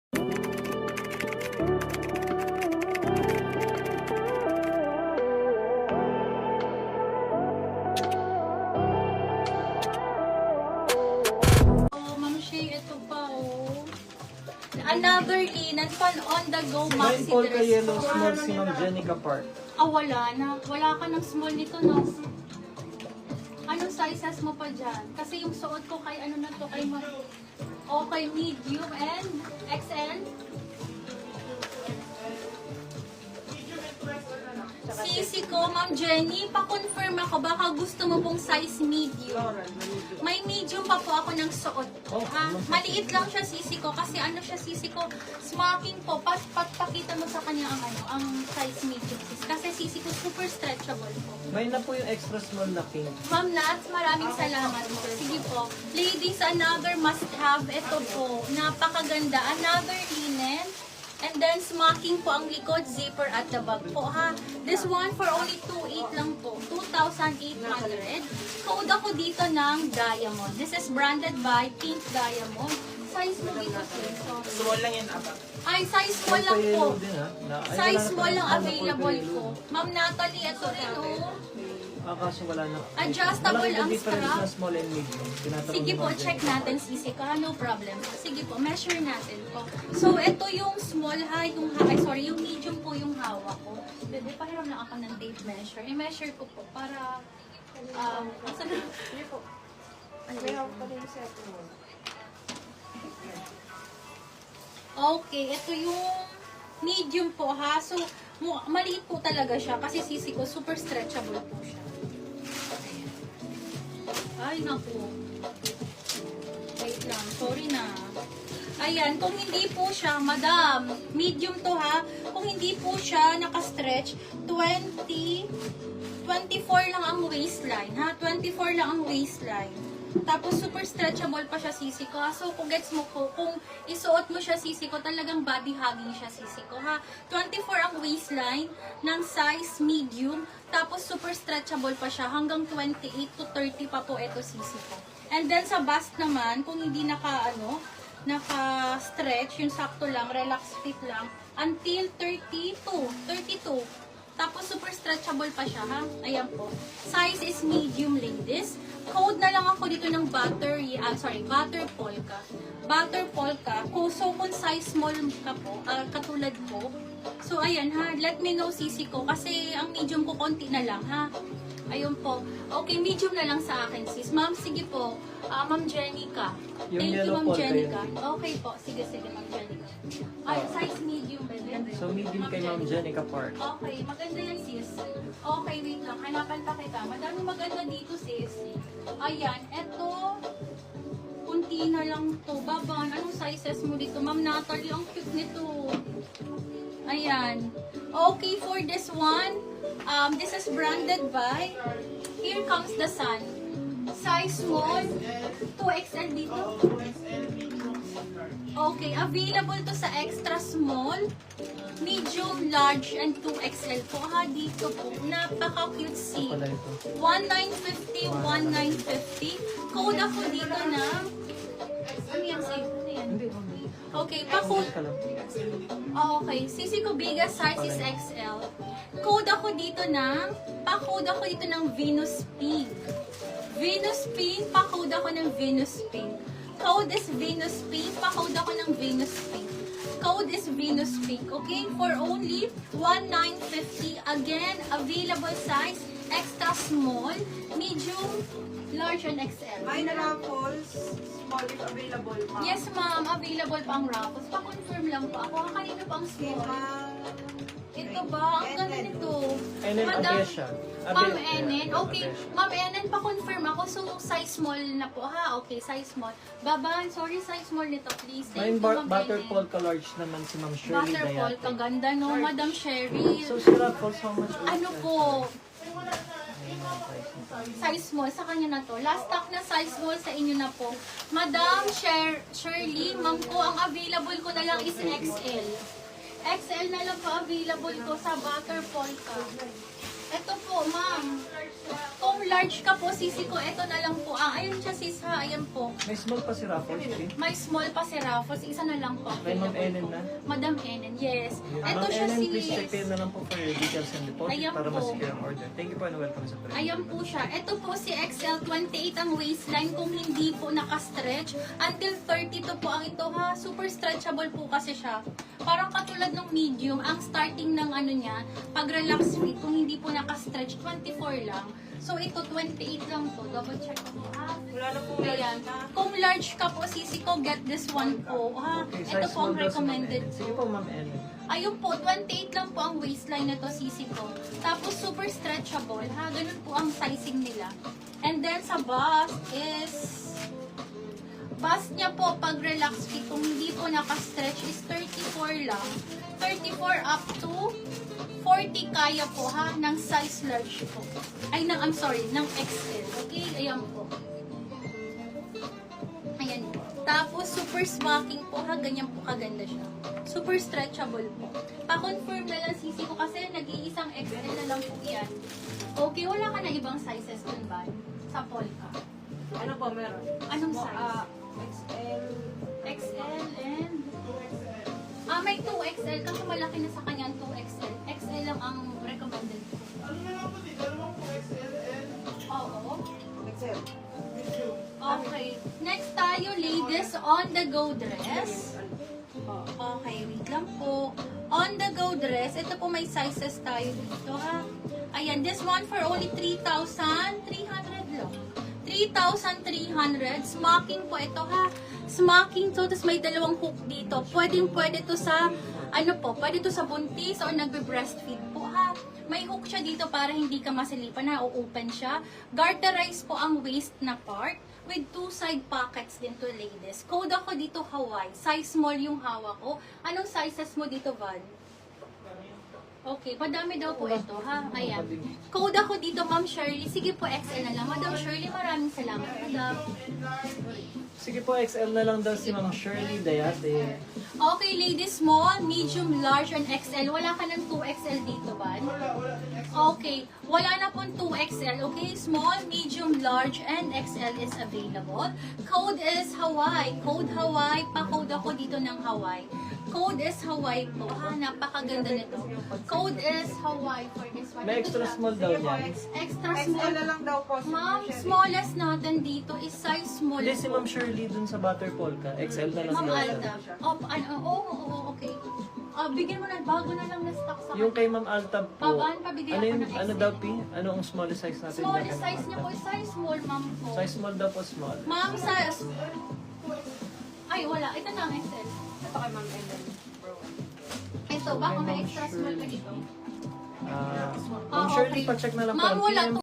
Another linen, pan on the go maxi May polka dress. yellow small si Ma'am Jenica Park. Wala na. Wala ka ng small nito, no? Anong sizes mo pa dyan? Kasi yung suot ko kay ano na to, kay okay, medium and XL. Sisi ko, Ma'am Jenny, pa-confirm ako, baka gusto mo pong size medium. May medium pa po ako ng suot. Ha? Maliit lang siya sisi ko, kasi ano siya sisi ko, smoking po, pakita mo sa kanya ang ano, ang size medium sis. Kasi sisi ko super stretchable po. May na po yung extra small na pink. Ma'am Nats, maraming salamat po. Sige po. Ladies, another must have. Ito po, napakaganda. Another linen. And then, smocking po ang likod, zipper at the back po, ha? This one for only 2,800 lang po. 2,800. Code ako dito ng diamond. This is branded by Pink Diamond. Size mo dito, sis. Small lang yan, apa. Ay, size small lang Polka po. yellow din, ha? Size small lang available po. Ma'am Natalie, ito rin, oh. Kaso wala na. Adjustable Wala ang difference strap. na small and medium. Tinatanong Sige ni po, Ma'am check Jenica. natin sisi ko. No problem. Sige po, measure natin po. So, ito yung small ha, yung medium po yung hawak ko. Bebe, pahiram lang ako ng tape measure. I-measure ko po para, asan na? Sige po. Okay, ito yung medium po ha. So, maliit po talaga siya kasi sisi ko super stretchable po siya. Ay, naku. Wait lang. Sorry na. Ayan, kung hindi po siya, madam, medium to ha. Kung hindi po siya nakastretch, 24 lang ang waistline ha. 24 lang ang waistline. Tapos super stretchable pa siya sisi ko. So kung gets mo ko, kung isuot mo siya sisi ko, talagang body hugging siya sisi ko ha. 24 ang waistline ng size medium. Tapos super stretchable pa siya. Hanggang 28 to 30 pa po ito sisi ko. And then sa bust naman, kung hindi naka-stretch, yung sakto lang, relax fit lang, until 32. Tapos super stretchable pa siya ha. Ayan po. Size is medium ladies. Code na lang ako dito ng butter polka. Butter polka. So kung size small ka po, katulad ko. So ayan ha, let me know sisi ko kasi ang medium ko konti na lang ha. Ayun po. Okay, medium na lang sa akin sis. Ma'am, sige po. Ma'am Jenica. Yung Thank you, yellow Ma'am polka Jenica. yun. Okay po. Sige, Ma'am Jenica. Ay, size medium, bebe. So medium kay Ma'am Jenica Park. Okay, maganda yan sis. Okay, wait lang. Hanapan pa kita. Madami maganda dito sis. Ayan, eto. Kunti na lang to. Baban, anong sizes mo dito? Ma'am Natalie, ang cute nito. Ayan. Okay, for this one, this is branded by Here Comes the Sun. Size small, 2XL dito. Okay, available to sa extra small, medium, large, and 2XL po ha. Dito po, napaka-cutesy. Pala ito. 1950, 1950. Code ako dito na, ano yan sa'yo? Ano yan? Okay, pa-code. Ka lang. Okay, sisi ko biggest size is XL. Code ako dito ng, pa-code ako dito ng Venus Pink. Venus Pink, pa-code ako ng Venus Pink. Code is Venus Pink, pa-code ako ng Venus Pink. Code is Venus Pink, okay? For only 1950. Again, available size, extra small, medium, large, and XL. May raffles, small if available, ma'am. Yes, ma'am. Available pa ang raffles. Pa-confirm lang po ako. Kanino pa ang small? Ito ba? Ang ganda nito. Enen Madam, Abesha. Ma'am Enen. Okay. Ma'am Enen, pa-confirm ako. So, size small na po. Ha? Okay, size small. Baban, sorry, size small nito, please. May Thank you, Ma'am butter Enen. polka large naman si Ma'am Shirley Butterfall, Dayate. kaganda, no? Madam Sherry. So si Raffles, how much? Ano po? Size small, sa kanya na to. Last stock na size small sa inyo na po. Madam Shirley, ma'am ko, ang available ko na lang is XL. XL na lang po available ko sa butter polka. Ito po, ma'am. Kung large ka po, sisi ko, ito na lang po. Ayun siya, sis ha. Ayan po. May small pa si Raffles, eh. May small pa si Raffles. Isa na lang po. Kay Ma'am Ellen na. Madam Ellen, yes. Ma'am Ito siya, Ellen, please check sis. kayo na lang po for your details and deposit Ayan para po. ma-secure ang order. Thank you po and welcome sa Prime. Ayan po siya. Ito po si XL 28 ang waistline kung hindi po nakastretch. Until 32 po ang ito ha. Super stretchable po kasi siya. Parang katulad ng medium, ang starting ng ano niya, pag relax fit, kung hindi po nakastretch, 24 lang. So ito, 28 lang po. Double check ko ha. Wala na po Ayan. Kung large ka po, sisi ko, get this one po. Ha? Okay, Ito size po ang small daw si Ma'am recommended Ellen. po. Sige po, Ma'am Ellen. Ayun po, 28 lang po ang waistline na to, sisi ko. Tapos super stretchable, ha? Ganun po ang sizing nila. And then sa bust is, bust niya po pag relax fit, kung hindi po nakastretch is 34 lang. 34 up to 40 kaya po ha, ng size large po. Ay, I'm sorry, ng XL. Okay, ayan po. Ayan po. Tapos, super smacking po ha, ganyan po kaganda siya. Super stretchable po. Pa-confirm na lang sisi ko kasi nag-iisang XL na lang po yan. Okay, wala ka na ibang sizes dun ba? Sa Polka. Ano po meron? Anong size? XL. XL and... may 2XL. Kasi malaki na sa kanya ang 2XL. XL lang ang recommended ko. Oo. XL. Okay. Next tayo, ladies, on the go dress. Okay, wait lang po. On the go dress, ito po may sizes tayo dito ha. Ayan, this one for only 3,300 lang. 3,300. Smocking po ito ha. Smocking to, tapos may dalawang hook dito. Pwede to sa, ano po, pwede to sa buntis o nagbe-breastfeed po ha. May hook siya dito para hindi ka masilipan na, o-open siya. Garterize po ang waist na part with 2 side pockets din to, ladies. Code ako dito, Hawaii. Size small yung hawak ko. Anong sizes mo dito, Val? Okay, madami daw po ito, ha? Ayan. Code ako dito, Ma'am Shirley. Sige po, XL na lang. Madam Shirley, maraming salamat, Madam. Sige po, XL na lang daw si Ma'am Shirley Dayate. Okay, ladies, small, medium, large, and XL. Wala ka ng 2XL dito, Val? Okay. Wala na pong 2XL. Okay, small, medium, large, and XL is available. Code is Hawaii. Code Hawaii. Pa-code ako dito ng Hawaii. Code is Hawaii po. Ha, napakaganda nito. Code is Hawaii for this one. May extra small daw yan. Extra XL small. na lang daw po. Ma'am, smallest natin dito is size small. Hindi, si po. Ma'am Shirley dun sa Butter Polka. XL na lang Ma'am daw. Alta. Okay. Bigyan mo na, bago na lang na stock sa Yung kay Ma'am Alta po, Babaan, pabigyan ano ako yung, ng XL. ano daw P? Ano ang smallest size natin? dyan Smallest kay Ma'am size niya Alta? po, size small, ma'am po. Size small daw po, small. Ma'am, size... Ay, wala. Ito na ang XL. Ito kay Ma'am Ellen. Ito, baka may extra small ka dito. Ma'am Ah, Shirley, okay. pa-check na lang po. Ma'am, ang wala PM